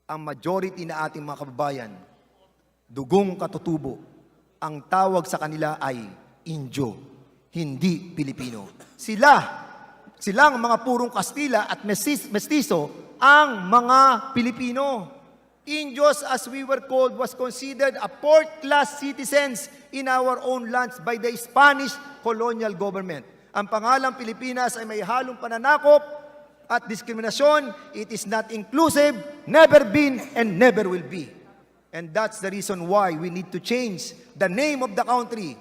ang majority na ating mga kababayan, dugong katutubo, ang tawag sa kanila ay Indio, hindi Pilipino. Silang mga purong Kastila at mestizo ang mga Pilipino. Indios, as we were called, was considered a fourth-class citizens in our own lands by the Spanish colonial government. Ang pangalang Pilipinas ay may halong pananakop at diskriminasyon. It is not inclusive, never been, and never will be. And that's the reason why we need to change the name of the country.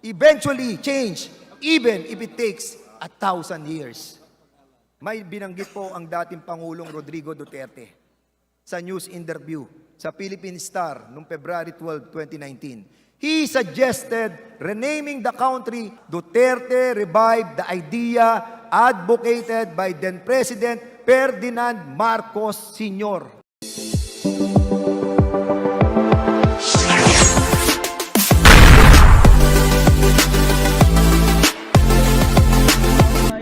Eventually change, even if it takes 1,000 years. May binanggit po ang dating Pangulong Rodrigo Duterte sa news interview sa Philippine Star noong February 12, 2019. He suggested renaming the country. Duterte revived the idea advocated by then President Ferdinand Marcos Sr.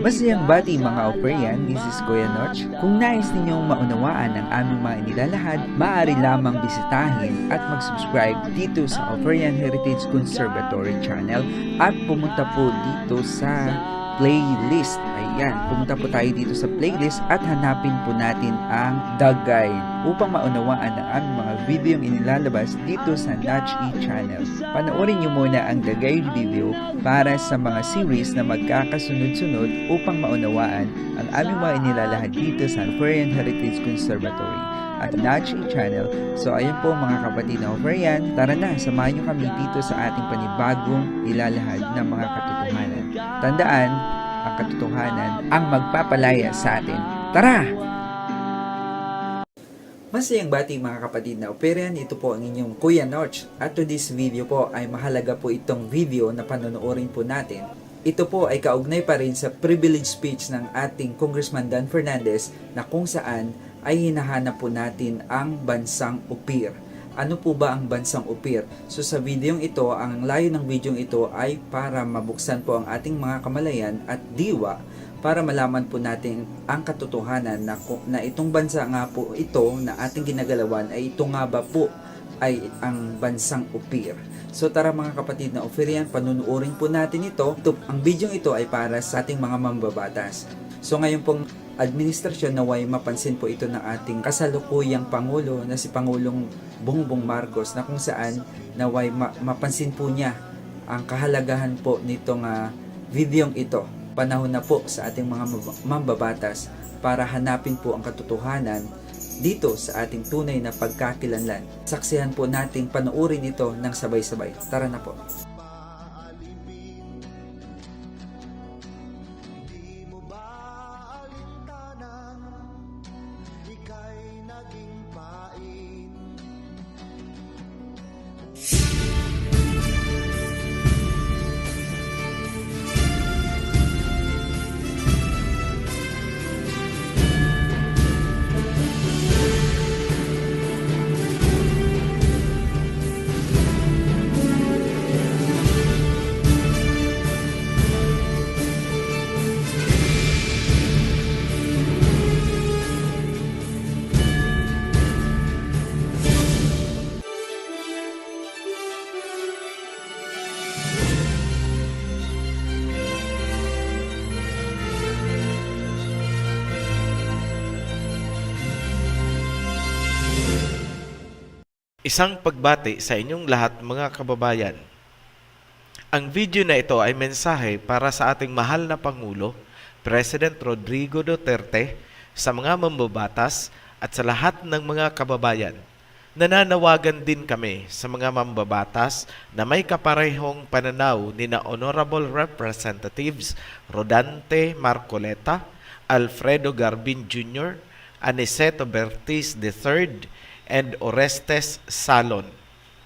Masayang bati mga Operian, this is Kuya Notch. Kung nais ninyong maunawaan ang aming mga inilalahad, maaari lamang bisitahin at mag-subscribe dito sa Operian Heritage Conservatory channel at pumunta po dito sa playlist. Ayan, pumunta po tayo dito sa playlist at hanapin po natin ang The Guide upang maunawaan ang aming mga video yung inilalabas dito sa Notch channel. Panoorin nyo muna ang The Guide video para sa mga series na magkakasunod-sunod upang maunawaan ang aming mga inilalahad dito sa Operian Heritage Conservatory at Notch channel. So ayun po mga kapatid na Operian, tara na, samahan nyo kami dito sa ating panibagong ilalahad ng mga katotohanan. Tandaan, ang katotohanan ang magpapalaya sa atin. Tara! Masayang bati mga kapatid na Operian, ito po ang inyong Kuya Notch at to this video po ay mahalaga po itong video na panonoorin po natin. Ito po ay kaugnay pa rin sa privilege speech ng ating Congressman Dan Fernandez na kung saan ay hinahanap po natin ang bansang UPIR. Ano po ba ang bansang UPIR? So sa videong ito, ang layo ng videong ito ay para mabuksan po ang ating mga kamalayan at diwa para malaman po natin ang katotohanan na itong bansa nga po ito na ating ginagalawan ay ito nga ba po ay ang bansang UPIR. So tara mga kapatid na Operian, panunuorin po natin ito. Ang videong ito ay para sa ating mga mambabatas. So ngayon pong administrasyon naway mapansin po ito ng ating kasalukuyang Pangulo na si Pangulong Bongbong Marcos na kung saan naway mapansin po niya ang kahalagahan po nitong videong ito. Panahon na po sa ating mga mambabatas para hanapin po ang katotohanan dito sa ating tunay na pagkakilanlan. Saksihan po nating panoorin ito ng sabay-sabay. Tara na po. Isang pagbati sa inyong lahat mga kababayan. Ang video na ito ay mensahe para sa ating mahal na Pangulo, President Rodrigo Duterte, sa mga mambabatas at sa lahat ng mga kababayan. Nananawagan din kami sa mga mambabatas na may kaparehong pananaw ni na Honorable Representatives Rodante Marcoleta, Alfredo Garbin Jr., Aniceto Bertiz III, and Orestes Salon.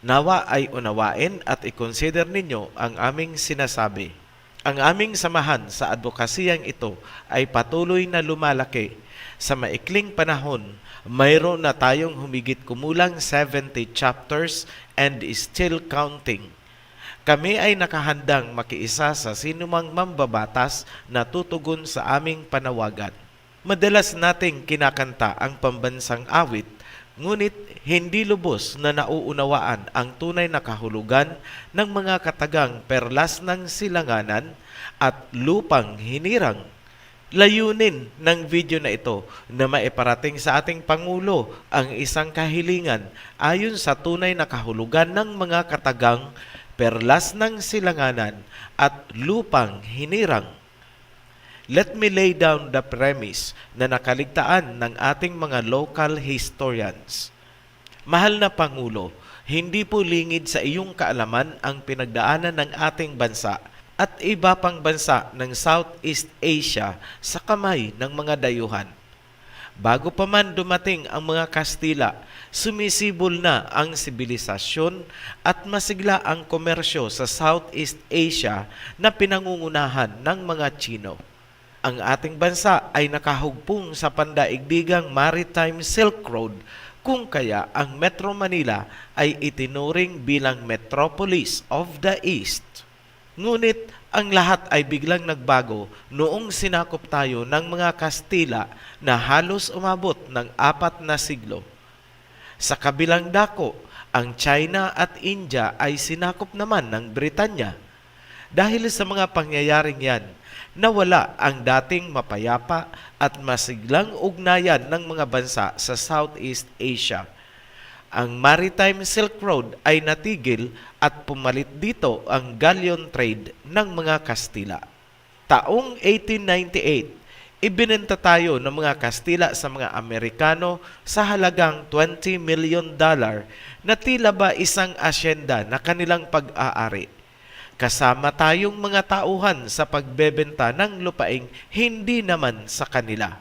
Nawa ay unawain at i-consider ninyo ang aming sinasabi. Ang aming samahan sa advokasiyang ito ay patuloy na lumalaki. Sa maikling panahon, mayroon na tayong humigit kumulang 70 chapters and still counting. Kami ay nakahandang makiisa sa sinumang mambabatas na tutugon sa aming panawagan. Madalas nating kinakanta ang pambansang awit, ngunit hindi lubos na nauunawaan ang tunay na kahulugan ng mga katagang perlas ng silanganan at lupang hinirang. Layunin ng video na ito na maiparating sa ating Pangulo ang isang kahilingan ayon sa tunay na kahulugan ng mga katagang perlas ng silanganan at lupang hinirang. Let me lay down the premise na nakaligtaan ng ating mga local historians. Mahal na Pangulo, hindi po lingid sa iyong kaalaman ang pinagdaanan ng ating bansa at iba pang bansa ng Southeast Asia sa kamay ng mga dayuhan. Bago pa man dumating ang mga Kastila, sumisibol na ang sibilisasyon at masigla ang komersyo sa Southeast Asia na pinangungunahan ng mga Tsino. Ang ating bansa ay nakahugpong sa pandaigdigang Maritime Silk Road, kung kaya ang Metro Manila ay itinuring bilang Metropolis of the East. Ngunit ang lahat ay biglang nagbago noong sinakop tayo ng mga Kastila na halos umabot ng 4 na siglo. Sa kabilang dako, ang China at India ay sinakop naman ng Britanya. Dahil sa mga pangyayaring yan, nawala ang dating mapayapa at masiglang ugnayan ng mga bansa sa Southeast Asia. Ang Maritime Silk Road ay natigil at pumalit dito ang galleon trade ng mga Kastila. Taong 1898, ibinenta tayo ng mga Kastila sa mga Amerikano sa halagang $20 million na tila ba isang asyenda na kanilang pag-aari. Kasama tayong mga tauhan sa pagbebenta ng lupaing hindi naman sa kanila.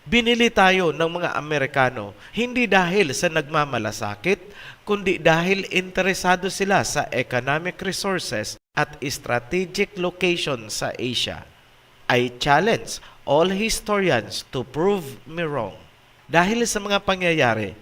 Binili tayo ng mga Amerikano hindi dahil sa nagmamalasakit, kundi dahil interesado sila sa economic resources at strategic location sa Asia. I challenge all historians to prove me wrong. Dahil sa mga pangyayari,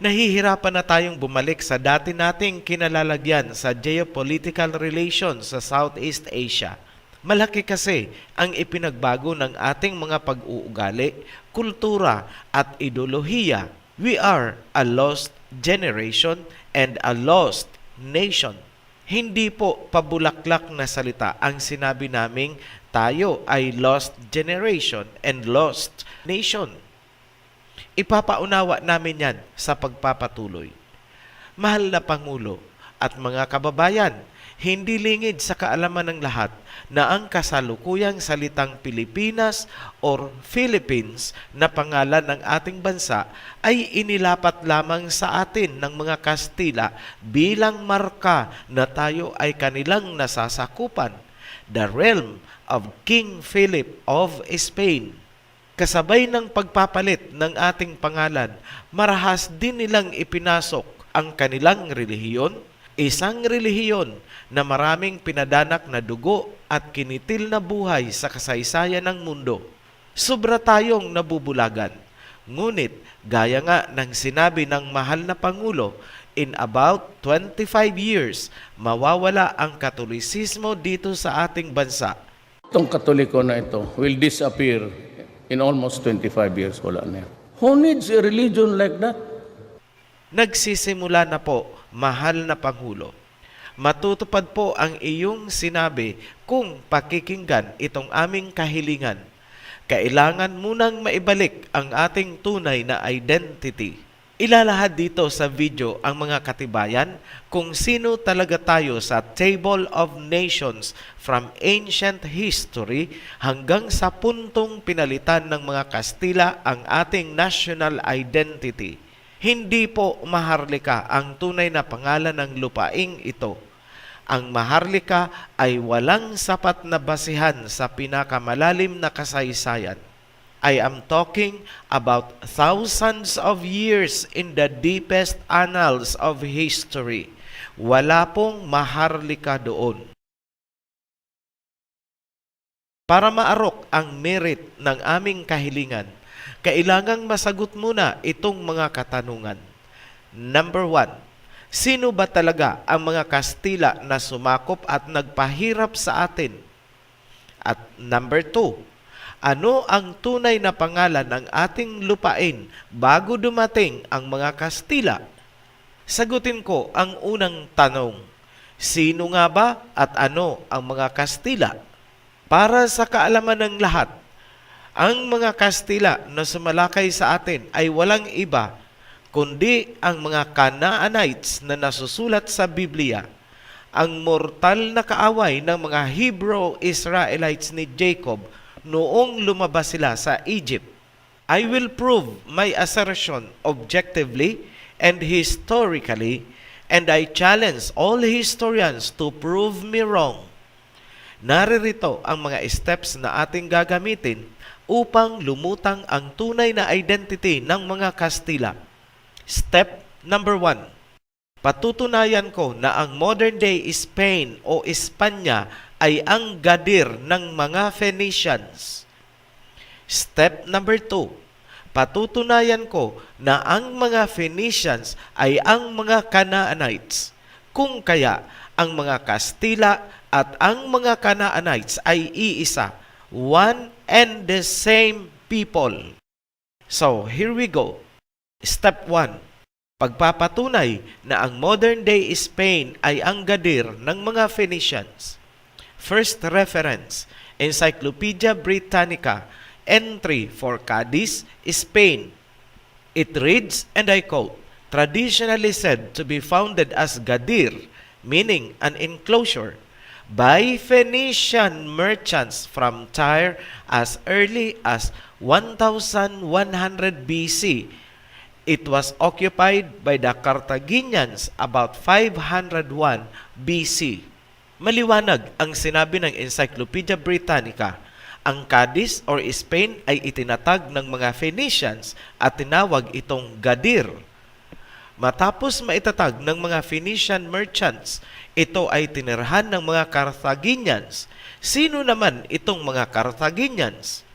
nahihirapan na tayong bumalik sa dati nating kinalalagyan sa geopolitical relations sa Southeast Asia. Malaki kasi ang ipinagbago ng ating mga pag-uugali, kultura at ideolohiya. We are a lost generation and a lost nation. Hindi po pabulaklak na salita ang sinabi naming tayo ay lost generation and lost nation. Ipapaunawa namin yan sa pagpapatuloy. Mahal na Pangulo at mga kababayan, hindi lingid sa kaalaman ng lahat na ang kasalukuyang salitang Pilipinas or Philippines na pangalan ng ating bansa ay inilapat lamang sa atin ng mga Kastila bilang marka na tayo ay kanilang nasasakupan, the realm of King Philip of Spain. Kasabay ng pagpapalit ng ating pangalan, marahas din nilang ipinasok ang kanilang relihiyon, isang relihiyon na maraming pinadanak na dugo at kinitil na buhay sa kasaysayan ng mundo. Sobra tayong nabubulagan. Ngunit, gaya nga ng sinabi ng mahal na Pangulo, in about 25 years, mawawala ang Katolisismo dito sa ating bansa. Itong Katoliko na ito will disappear in almost 25 years. Wala na yan. Who needs a religion like that? Nagsisimula na po, mahal na Pangulo. Matutupad po ang iyong sinabi kung pakikinggan itong aming kahilingan. Kailangan munang maibalik ang ating tunay na identity. Ilalahad dito sa video ang mga katibayan kung sino talaga tayo sa Table of Nations from ancient history hanggang sa puntong pinalitan ng mga Kastila ang ating national identity. Hindi po Maharlika ang tunay na pangalan ng lupaing ito. Ang Maharlika ay walang sapat na basihan sa pinakamalalim na kasaysayan. I am talking about thousands of years in the deepest annals of history. Wala pong Maharlika doon. Para maarok ang merit ng aming kahilingan, kailangang masagot muna itong mga katanungan. Number 1, sino ba talaga ang mga Kastila na sumakop at nagpahirap sa atin? At number 2, ano ang tunay na pangalan ng ating lupain bago dumating ang mga Kastila? Sagutin ko ang unang tanong. Sino nga ba at ano ang mga Kastila? Para sa kaalaman ng lahat, ang mga Kastila na sumalakay sa atin ay walang iba kundi ang mga Canaanites na nasusulat sa Biblia, ang mortal na kaaway ng mga Hebrew-Israelites ni Jacob noong lumabas sila sa Egypt. I will prove my assertion objectively and historically, and I challenge all historians to prove me wrong. Naririto ang mga steps na ating gagamitin upang lumutang ang tunay na identity ng mga Kastila. Step number 1. Patutunayan ko na ang modern-day Spain o Espanya ay ang gadir ng mga Phoenicians. Step number 2. Patutunayan ko na ang mga Phoenicians ay ang mga Canaanites. Kung kaya, ang mga Kastila at ang mga Canaanites ay iisa, one and the same people. So, here we go. Step 1. Pagpapatunay na ang modern-day Spain ay ang gadir ng mga Phoenicians. First reference, Encyclopedia Britannica, entry for Cadiz, Spain. It reads, and I quote, traditionally said to be founded as gadir, meaning an enclosure, by Phoenician merchants from Tyre as early as 1100 BC. It was occupied by the Carthaginians about 501 BC. Maliwanag ang sinabi ng Encyclopedia Britannica. Ang Cadiz or Spain ay itinatag ng mga Phoenicians at tinawag itong Gadir. Matapos maitatag ng mga Phoenician merchants, ito ay tinirhan ng mga Carthaginians. Sino naman itong mga Carthaginians?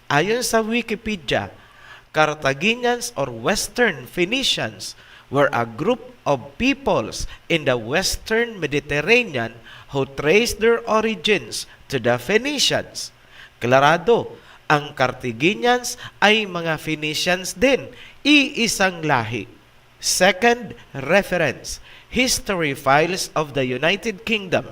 Ayon sa Wikipedia, Carthaginians or Western Phoenicians were a group of peoples in the Western Mediterranean who traced their origins to the Phoenicians. Klarado, ang Carthaginians ay mga Phoenicians din, iisang lahi. Second reference, History Files of the United Kingdom.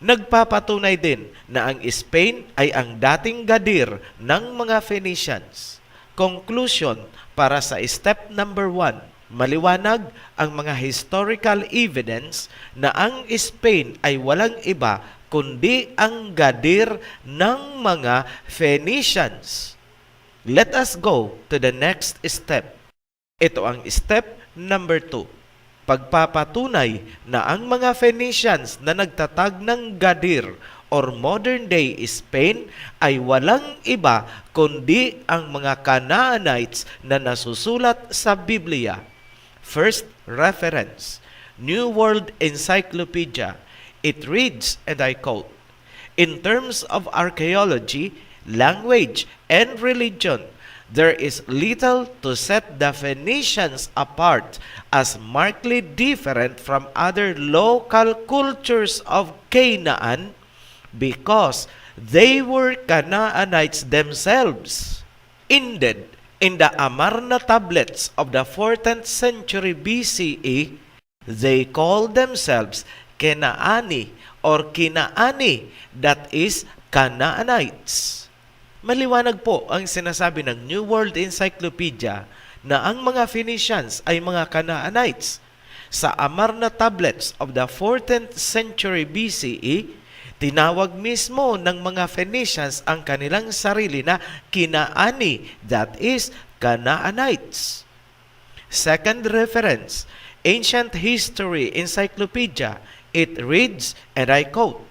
Nagpapatunay din na ang Spain ay ang dating gadir ng mga Phoenicians. Conclusion para sa step number 1. Maliwanag ang mga historical evidence na ang Spain ay walang iba kundi ang gadir ng mga Phoenicians. Let us go to the next step. Ito ang step number 2. Pagpapatunay na ang mga Phoenicians na nagtatag ng gadir or modern-day Spain ay walang iba kundi ang mga Canaanites na nasusulat sa Biblia. First reference, New World Encyclopedia. It reads, and I quote, in terms of archaeology, language, and religion, there is little to set the Phoenicians apart as markedly different from other local cultures of Canaan because they were Canaanites themselves. Indeed, in the Amarna tablets of the 14th century BCE, they called themselves Kenaani or Kinaani, that is, Canaanites. Maliwanag po ang sinasabi ng New World Encyclopedia na ang mga Phoenicians ay mga Canaanites. Sa Amarna tablets of the 14th century BCE, tinawag mismo ng mga Phoenicians ang kanilang sarili na Kinaani, that is, Canaanites. Second reference, Ancient History Encyclopedia. It reads, and I quote,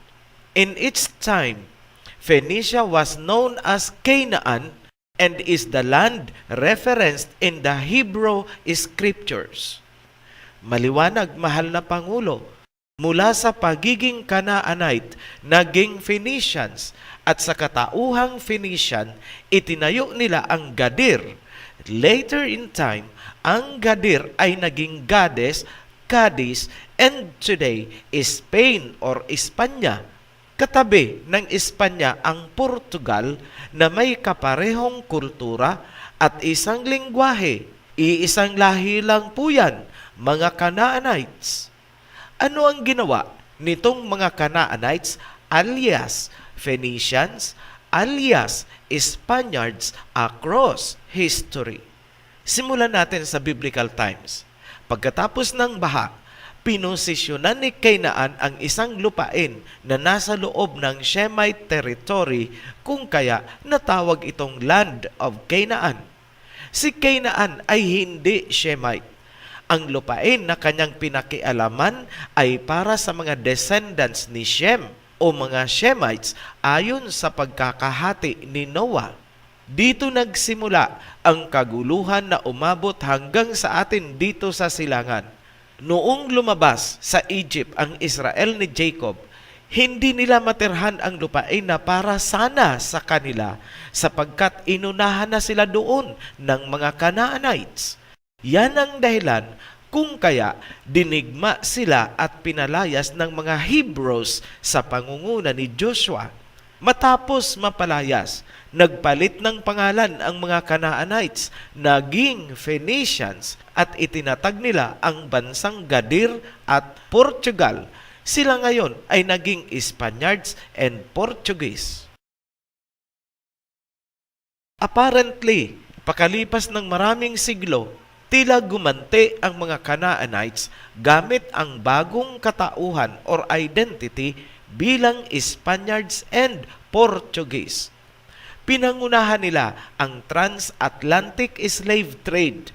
in its time, Phoenicia was known as Canaan and is the land referenced in the Hebrew Scriptures. Maliwanag, mahal na Pangulo, mula sa pagiging Canaanite, naging Phoenicians, at sa katauhang Phoenician, itinayo nila ang Gadir. Later in time, ang Gadir ay naging Gades, Cadiz, and today, Spain or Espanya. Katabi ng Espanya ang Portugal na may kaparehong kultura at isang lingwahe. Iisang lahi lang po yan, mga Canaanites. Ano ang ginawa nitong mga Canaanites alias Phoenicians alias Spaniards across history? Simulan natin sa Biblical times. Pagkatapos ng baha, pinosisyonan ni Canaan ang isang lupain na nasa loob ng Shemite territory, kung kaya natawag itong Land of Canaan. Si Canaan ay hindi Shemite. Ang lupain na kanyang pinakialaman ay para sa mga descendants ni Shem o mga Shemites ayon sa pagkakahati ni Noah. Dito nagsimula ang kaguluhan na umabot hanggang sa atin dito sa silangan. Noong lumabas sa Egypt ang Israel ni Jacob, hindi nila matirhan ang lupain na para sana sa kanila sapagkat inunahan na sila doon ng mga Canaanites. Yan ang dahilan kung kaya dinigma sila at pinalayas ng mga Hebrews sa pangunguna ni Joshua. Matapos mapalayas, nagpalit ng pangalan ang mga Canaanites, naging Phoenicians at itinatag nila ang bansang Gadir at Portugal. Sila ngayon ay naging Spaniards and Portuguese. Apparently, pakalipas ng maraming siglo, tila gumante ang mga Canaanites gamit ang bagong katauhan or identity bilang Spaniards and Portuguese. Pinangunahan nila ang transatlantic slave trade.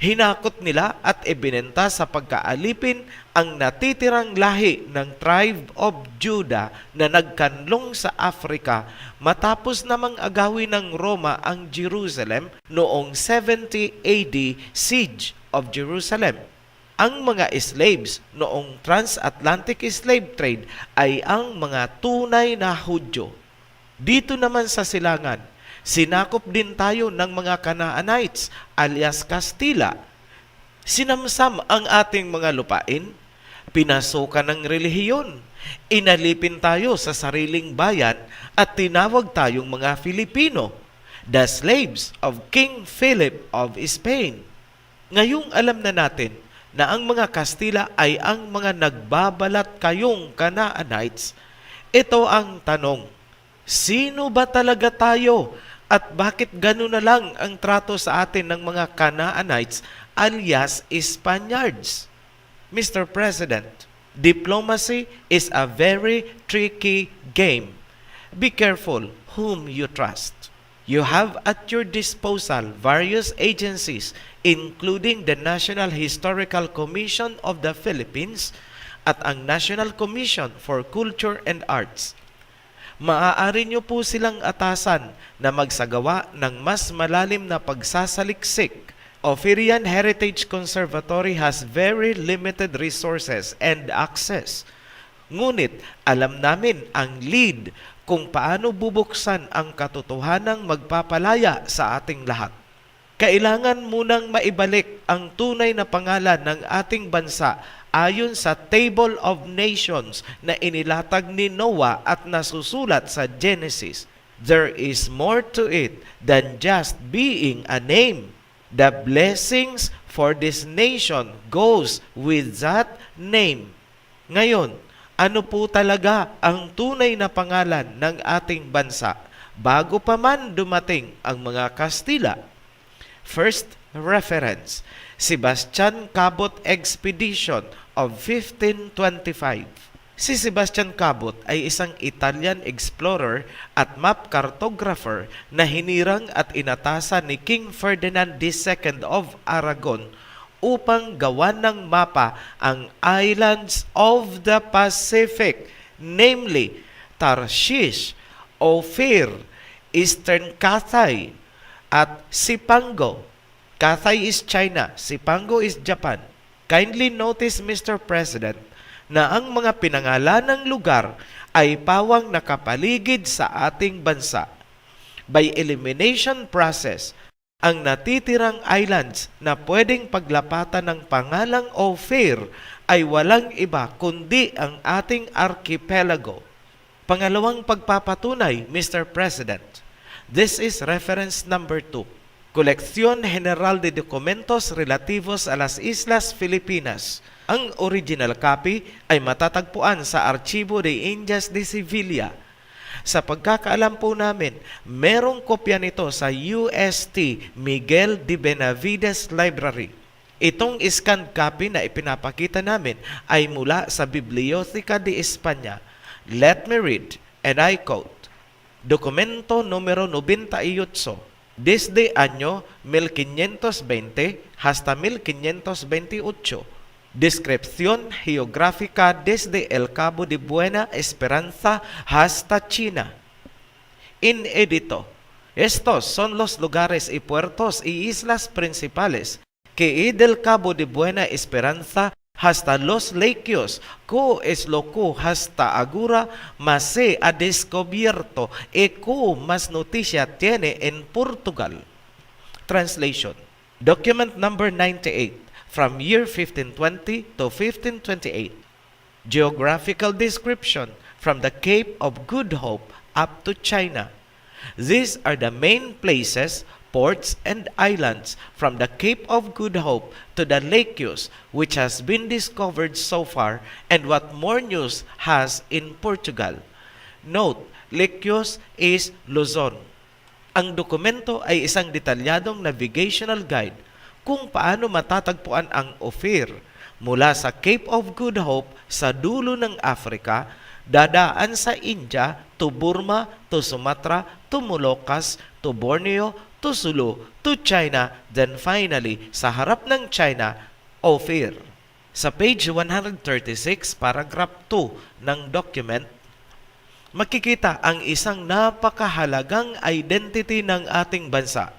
Hinakot nila at ibinenta sa pagkaalipin ang natitirang lahi ng tribe of Judah na nagkanlong sa Africa matapos namang agawin ng Roma ang Jerusalem noong 70 AD Siege of Jerusalem. Ang mga slaves noong transatlantic slave trade ay ang mga tunay na Hudyo. Dito naman sa silangan, sinakop din tayo ng mga Canaanites alias Kastila. Sinamsam ang ating mga lupain, pinasukan ng relihiyon, inalipin tayo sa sariling bayan at tinawag tayong mga Filipino, the slaves of King Philip of Spain. Ngayong alam na natin na ang mga Kastila ay ang mga nagbabalat kayong Canaanites, ito ang tanong, sino ba talaga tayo? At bakit gano'n na lang ang trato sa atin ng mga Canaanites alias Spaniards? Mr. President, diplomacy is a very tricky game. Be careful whom you trust. You have at your disposal various agencies including the National Historical Commission of the Philippines at ang National Commission for Culture and Arts. Maaari nyo po silang atasan na magsagawa ng mas malalim na pagsasaliksik. Ophirian Heritage Conservatory has very limited resources and access. Ngunit alam namin ang lead kung paano bubuksan ang katotohanang magpapalaya sa ating lahat. Kailangan munang maibalik ang tunay na pangalan ng ating bansa ayon sa Table of Nations na inilatag ni Noah at nasusulat sa Genesis. There is more to it than just being a name. The blessings for this nation goes with that name. Ngayon, ano po talaga ang tunay na pangalan ng ating bansa bago pa man dumating ang mga Kastila? First reference, Sebastian Cabot Expedition of 1525. Si Sebastian Cabot ay isang Italian explorer at map cartographer na hinirang at inatasan ni King Ferdinand II of Aragon upang gawan ng mapa ang islands of the Pacific, namely Tarshish, Ophir, Eastern Cathay, at Sipango. Cathay is China, Sipango is Japan. Kindly notice, Mr. President, na ang mga pinangalanang lugar ay pawang nakapaligid sa ating bansa. By elimination process, ang natitirang islands na pwedeng paglapatan ng pangalang Ophir ay walang iba kundi ang ating archipelago. Pangalawang pagpapatunay, Mr. President. This is reference number 2. Colección General de Documentos Relativos a las Islas Filipinas. Ang original copy ay matatagpuan sa Archivo de Indias de Sevilla. Sa pagkakaalam po namin, merong kopya nito sa UST Miguel de Benavides Library. Itong scanned copy na ipinapakita namin ay mula sa Biblioteca de España. Let me read, and I quote, Documento número 98, desde año 1520 hasta 1528. Descripción geográfica desde el Cabo de Buena Esperanza hasta China. Inedito. Estos son los lugares y puertos y islas principales que del Cabo de Buena Esperanza hasta los Lequios, co es lo que hasta agora más se ha descubierto y co más noticia tiene en Portugal. Translation. Document number 98. From year 1520 to 1528. Geographical description from the Cape of Good Hope up to China. These are the main places, ports, and islands from the Cape of Good Hope to the Lequios, which has been discovered so far, and what more news has in Portugal. Note, Lequios is Luzon. Ang dokumento ay isang detalyadong navigational guide kung paano matatagpuan ang Ophir mula sa Cape of Good Hope sa dulo ng Africa, dadaan sa India, to Burma, to Sumatra, to Moluccas, to Borneo, to Sulu, to China, then finally, sa harap ng China, Ophir. Sa page 136, paragraph 2 ng document, makikita ang isang napakahalagang identity ng ating bansa.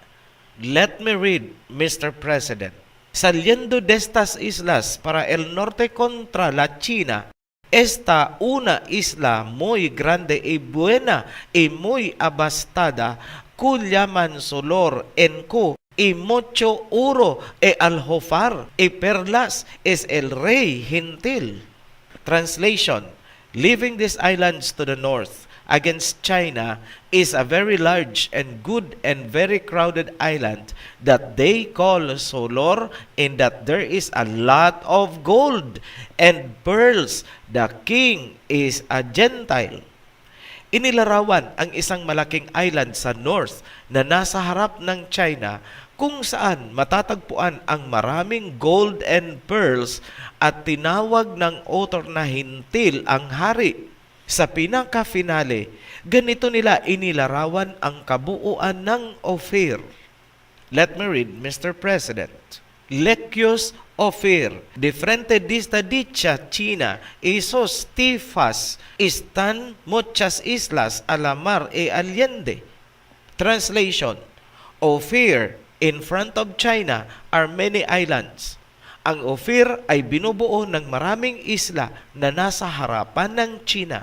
Let me read, Mr. President. Saliendo de estas islas para el norte contra la China, esta una isla muy grande y buena y muy abastada, cuya Mansolor en cu y mucho oro e aljofar y perlas es el rey gentil. Translation. Leaving these islands to the north against China is a very large and good and very crowded island that they call Solor, in that there is a lot of gold and pearls. The king is a Gentile. Inilarawan ang isang malaking island sa north na nasa harap ng China kung saan matatagpuan ang maraming gold and pearls at tinawag ng author na hintil ang hari. Sa pinaka-finale, ganito nila inilarawan ang kabuuan ng Ophir. Let me read, Mr. President. Lequios Ophir, de frente dista dicha China, esos tifas, están muchas islas a la mar e allende. Translation. Ophir, in front of China are many islands. Ang Ophir ay binubuo ng maraming isla na nasa harapan ng China.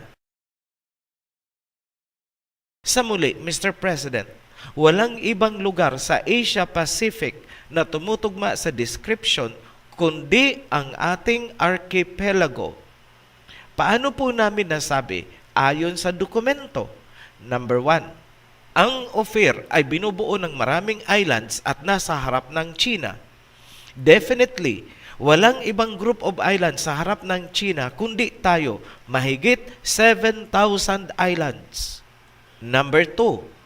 Sa muli, Mr. President, walang ibang lugar sa Asia Pacific na tumutugma sa description kundi ang ating archipelago. Paano po namin nasabi? Ayon sa dokumento. Number 1, ang Ophir ay binubuo ng maraming islands at nasa harap ng China. Definitely, walang ibang group of islands sa harap ng China kundi tayo, mahigit 7,000 islands. Number 2,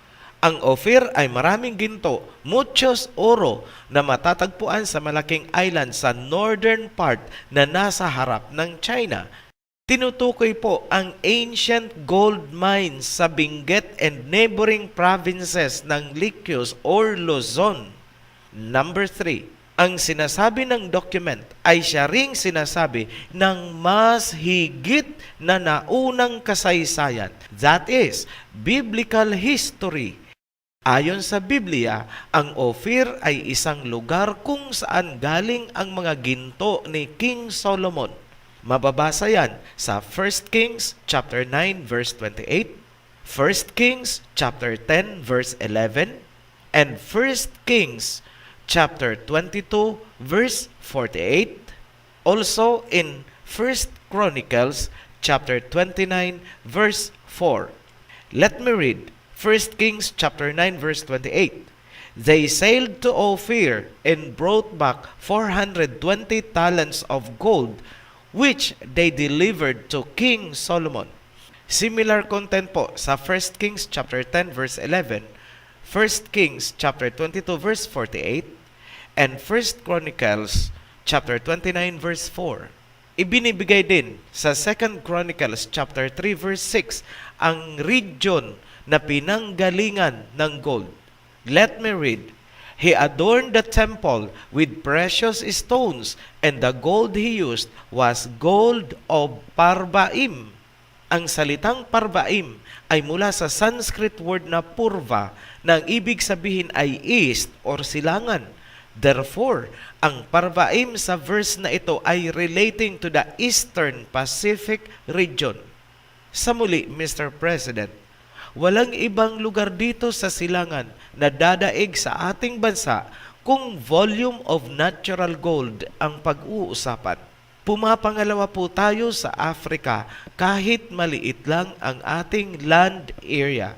ang Ophir ay maraming ginto, muchos oro, na matatagpuan sa malaking island sa northern part na nasa harap ng China. Tinutukoy po ang ancient gold mines sa Benguet and neighboring provinces ng Lequios or Luzon. Number 3, ang sinasabi ng document ay siya ring sinasabi ng mas higit na naunang kasaysayan. That is, biblical history. Ayon sa Biblia, ang Ophir ay isang lugar kung saan galing ang mga ginto ni King Solomon. Mababasa yan sa 1 Kings chapter 9 verse 28, 1 Kings chapter 10 verse 11, and 1 Kings chapter 22 verse 48, also in 1 Chronicles chapter 29 verse 4. Let me read 1 Kings chapter 9 verse 28. They sailed to Ophir and brought back 420 talents of gold, which they delivered to King Solomon. Similar content po sa 1 Kings chapter 10 verse 11, 1 Kings chapter 22 verse 48, and 1 Chronicles chapter 29 verse 4. Ibinibigay din sa 2 Chronicles chapter 3 verse 6 ang region na pinanggalingan ng gold. Let me read. He adorned the temple with precious stones, and the gold he used was gold of Parvaim. Ang salitang Parvaim ay mula sa Sanskrit word na purva, na ang ibig sabihin ay east or silangan. Therefore, ang Parvaim sa verse na ito ay relating to the Eastern Pacific region. Sa muli, Mr. President, walang ibang lugar dito sa silangan na dadaig sa ating bansa kung volume of natural gold ang pag-uusapan. Pumapangalawa po tayo sa Africa kahit maliit lang ang ating land area.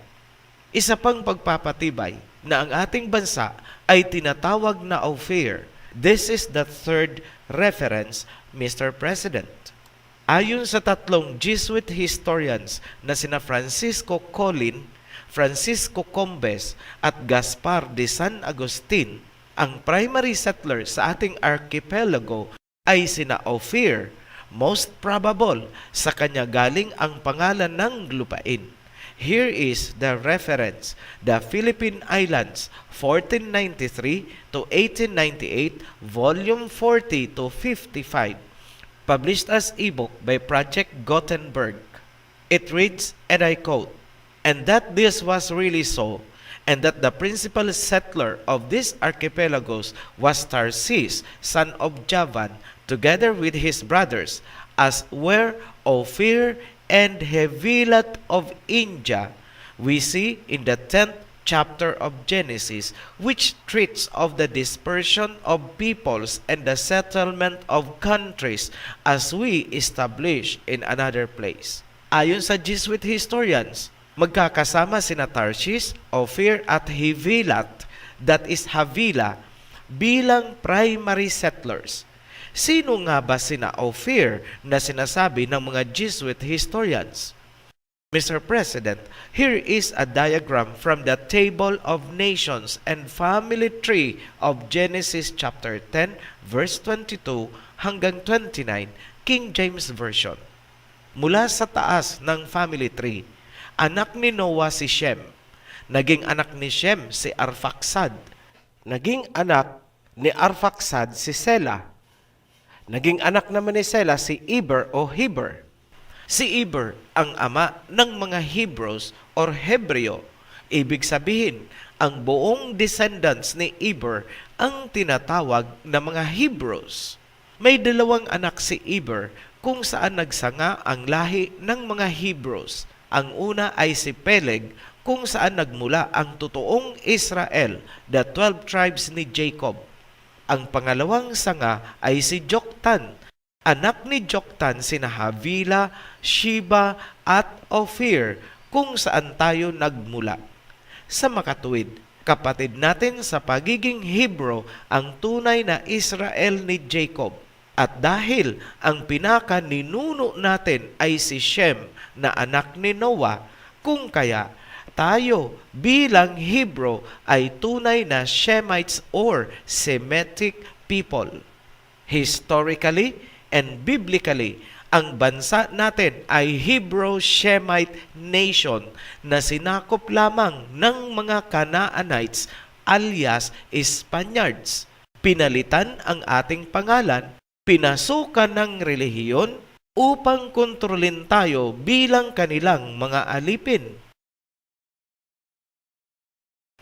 Isa pang pagpapatibay na ang ating bansa ay tinatawag na Ophir. This is the third reference, Mr. President. Ayon sa tatlong Jesuit historians na sina Francisco Colin, Francisco Combes at Gaspar de San Agustin, ang primary settler sa ating archipelago ay sina Ophir. Most probable sa kanya galing ang pangalan ng lupain. Here is the reference: The Philippine Islands, 1493 to 1898, volume 40 to 55. Published as ebook by Project Gutenberg. It reads, and I quote, "And that this was really so, and that the principal settler of these archipelagos was Tarsis, son of Javan, together with his brothers, as were Ophir and Havilah of India," we see in the 10th chapter of Genesis, which treats of the dispersion of peoples and the settlement of countries as we establish in another place. Ayon sa Jesuit historians, magkakasama sina Tarshish, Ophir at Havilah, that is Havilah, bilang primary settlers. Sino nga ba sina Ophir na sinasabi ng mga Jesuit historians? Mr. President, here is a diagram from the Table of Nations and Family Tree of Genesis chapter 10, verse 22 hanggang 29, King James Version. Mula sa taas ng family tree, anak ni Noah si Shem. Naging anak ni Shem si Arphaxad. Naging anak ni Arphaxad si Sela. Naging anak naman ni Sela si Eber o Heber. Si Eber ang ama ng mga Hebrews or Hebreo. Ibig sabihin, ang buong descendants ni Eber ang tinatawag na mga Hebrews. May dalawang anak si Eber kung saan nagsanga ang lahi ng mga Hebrews. Ang una ay si Peleg, kung saan nagmula ang totoong Israel, the 12 tribes ni Jacob. Ang pangalawang sanga ay si Joktan. Anak ni Joktan sina Havilah, Sheba at Ophir, kung saan tayo nagmula. Sa makatuwid, kapatid natin sa pagiging Hebrew ang tunay na Israel ni Jacob. At dahil ang pinaka-ninuno natin ay si Shem na anak ni Noah, kung kaya tayo bilang Hebrew ay tunay na Shemites or Semitic people. Historically and biblically, ang bansa natin ay Hebrew-Shemite nation na sinakop lamang ng mga Canaanites alias Spaniards. Pinalitan ang ating pangalan, pinasukan ng relihiyon upang kontrolin tayo bilang kanilang mga alipin.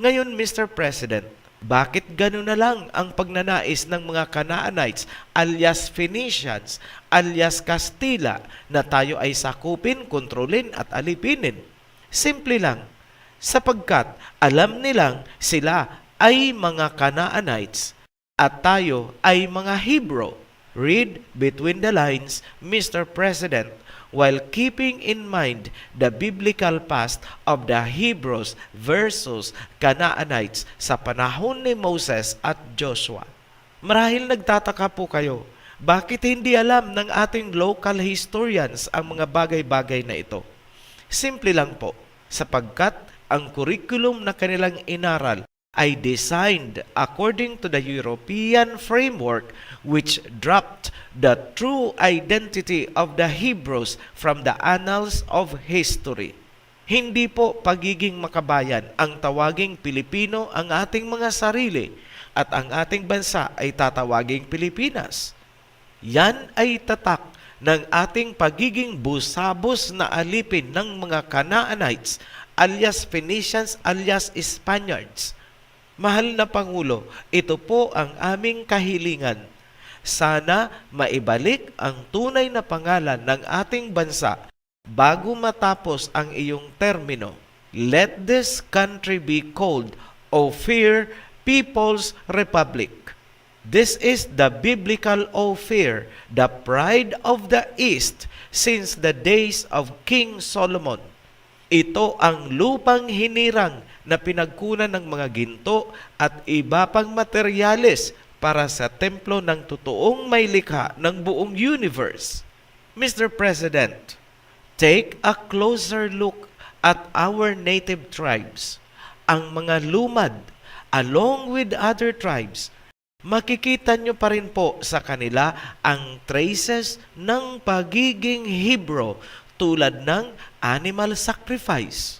Ngayon, Mr. President, bakit gano'n na lang ang pagnanais ng mga Canaanites alias Phoenicians alias Kastila na tayo ay sakupin, kontrolin at alipinin? Simple lang, sapagkat alam nilang sila ay mga Canaanites at tayo ay mga Hebrew. Read between the lines, Mr. President, while keeping in mind the biblical past of the Hebrews versus Canaanites sa panahon ni Moses at Joshua. Marahil nagtataka po kayo, bakit hindi alam ng ating local historians ang mga bagay-bagay na ito? Simple lang po, sapagkat ang curriculum na kanilang inaral ay designed according to the European framework which dropped the true identity of the Hebrews from the annals of history. Hindi po pagiging makabayan ang tawaging Pilipino ang ating mga sarili at ang ating bansa ay tatawaging Pilipinas. Yan ay tatak ng ating pagiging busabos na alipin ng mga Canaanites alias Phoenicians alias Spaniards. Mahal na Pangulo, ito po ang aming kahilingan. Sana maibalik ang tunay na pangalan ng ating bansa bago matapos ang iyong termino. Let this country be called Ophir People's Republic. This is the biblical Ophir, the pride of the East since the days of King Solomon. Ito ang lupang hinirang na pinagkunan ng mga ginto at iba pang materyales para sa templo ng totoong may likha ng buong universe. Mr. President, take a closer look at our native tribes. Ang mga lumad, along with other tribes, makikita nyo pa rin po sa kanila ang traces ng pagiging Hebrew tulad ng animal sacrifice.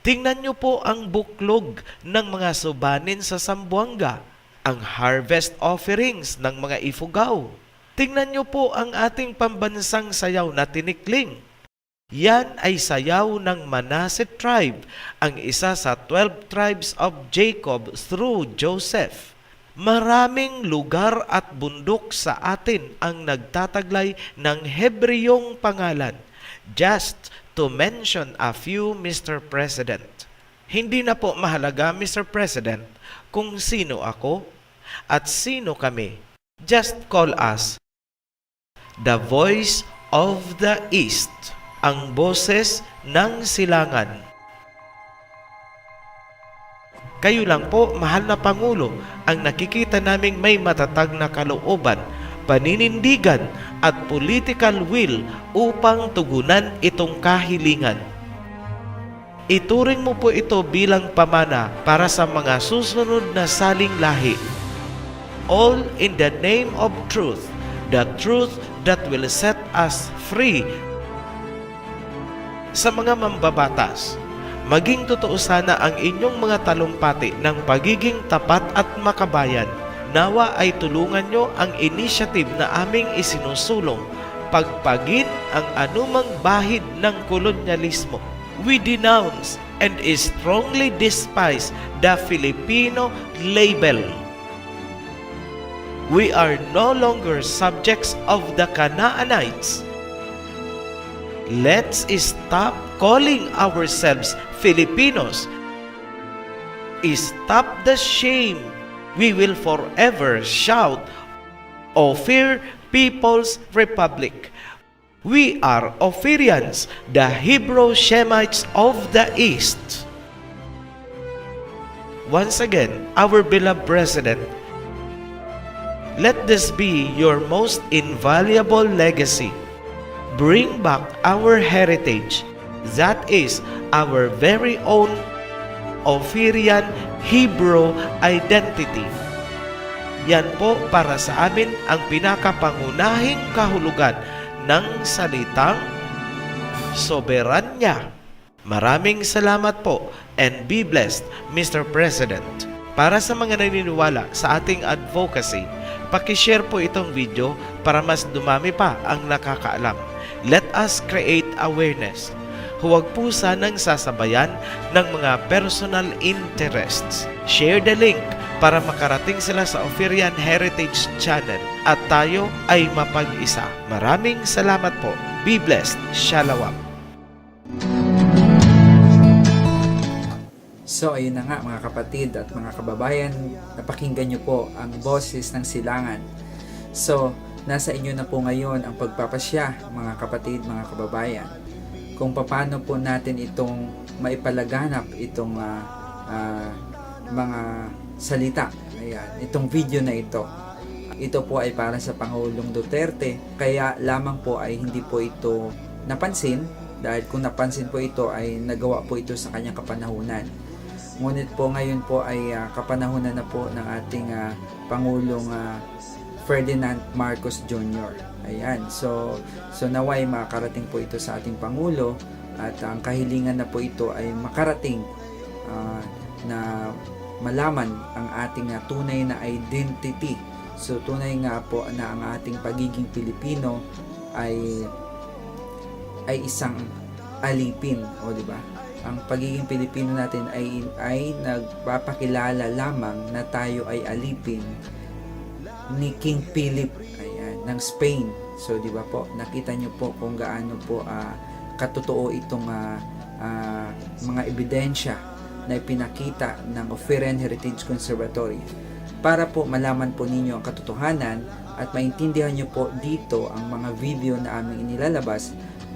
Tingnan nyo po ang buklog ng mga subanin sa Sambuanga, ang harvest offerings ng mga Ifugao. Tingnan nyo po ang ating pambansang sayaw na tinikling. Yan ay sayaw ng Manasseh tribe, ang isa sa 12 tribes of Jacob through Joseph. Maraming lugar at bundok sa atin ang nagtataglay ng Hebreyong pangalan. Just to mention a few, Mr. President. Hindi na po mahalaga, Mr. President, kung sino ako at sino kami. Just call us the voice of the East, ang boses ng silangan. Kayo lang po, mahal na Pangulo, ang nakikita naming may matatag na kalooban, paninindigan at political will upang tugunan itong kahilingan. Ituring mo po ito bilang pamana para sa mga susunod na saling lahi. All in the name of truth, the truth that will set us free. Sa mga mambabatas, maging totoo sana ang inyong mga talumpati ng pagiging tapat at makabayan. Nawa ay tulungan nyo ang initiative na aming isinusulong, pagpagin ang anumang bahid ng kolonyalismo. We denounce and strongly despise the Filipino label. We are no longer subjects of the Canaanites. Let's stop calling ourselves Filipinos. Stop the shame. We will forever shout, Ophir People's Republic. We are Ophirians, the Hebrew Shemites of the East. Once again, our beloved President, let this be your most invaluable legacy. Bring back our heritage, that is our very own Ophirian Hebrew identity. Yan po para sa amin ang pinakapangunahing kahulugan ng salitang soberanya. Maraming salamat po and be blessed, Mr. President. Para sa mga naniniwala sa ating advocacy, pakishare po itong video para mas dumami pa ang nakakaalam. Let us create awareness. Huwag po sanang sasabayan ng mga personal interests. Share the link para makarating sila sa Ophirian Heritage Channel at tayo ay mapag-isa. Maraming salamat po. Be blessed. Shalom. So ayun na nga mga kapatid at mga kababayan, napakinggan nyo po ang boses ng silangan. So nasa inyo na po ngayon ang pagpapasya, mga kapatid, mga kababayan, kung paano po natin itong maipalaganap itong mga salita. Ayan, itong video na ito. Ito po ay para sa Pangulong Duterte, kaya lamang po ay hindi po ito napansin, dahil kung napansin po ito ay nagawa po ito sa kanyang kapanahunan. Ngunit po ngayon po ay kapanahunan na po ng ating Pangulong Ferdinand Marcos Jr. Ayan, so naway makarating po ito sa ating Pangulo, at ang kahilingan na po ito ay makarating na malaman ang ating tunay na identity. So tunay nga po na ang ating pagiging Pilipino ay isang alipin, o di ba? Ang pagiging Pilipino natin ay nagpapakilala lamang na tayo ay alipin ni King Philip, ayan, ng Spain. So di ba po, nakita nyo po kung gaano po katotoo itong mga ebidensya na ipinakita ng Offerent Heritage Conservatory, para po malaman po ninyo ang katotohanan at maintindihan nyo po dito ang mga video na aming inilalabas.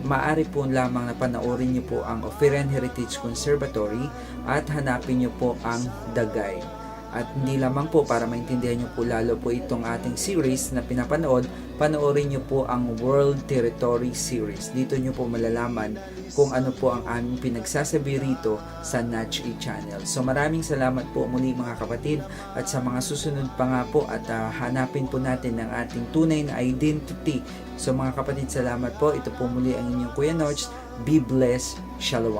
Maaari po lamang na panoorin nyo po ang Offerent Heritage Conservatory at hanapin nyo po ang The Guide. At hindi lamang po para maintindihan nyo po lalo po itong ating series na pinapanood, panoorin nyo po ang World Territory Series. Dito nyo po malalaman kung ano po ang aming pinagsasabi rito sa Natch E Channel. So maraming salamat po muli mga kapatid, at sa mga susunod pa nga po at hanapin po natin ang ating tunay na identity. So mga kapatid, salamat po. Ito po muli ang inyong Kuya Notch. Be blessed. Shalom.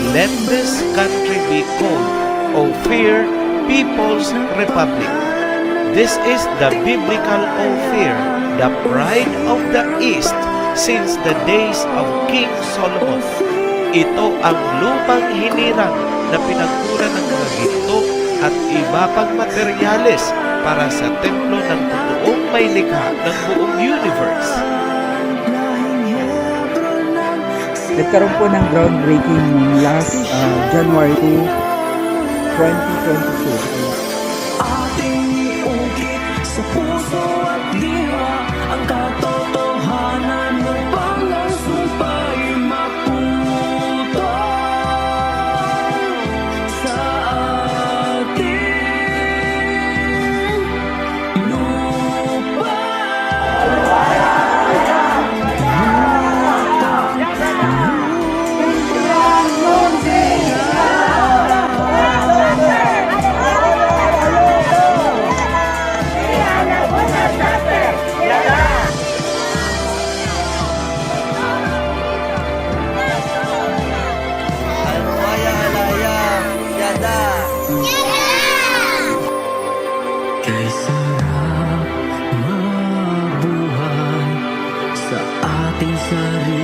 Let this country be called Ophir People's Republic. This is the biblical Ophir, the pride of the East since the days of King Solomon. Ito ang lupang hinirang na pinagkuran ng mga ginto at iba pang materyales para sa templo ng totoong may likha ng buong universe. Nagkaroon po ng groundbreaking last January 2, 2022. Ating iukit sa puso at diwa ang katotohanan ng pangansumpay maputo sa ating lupa. sarili.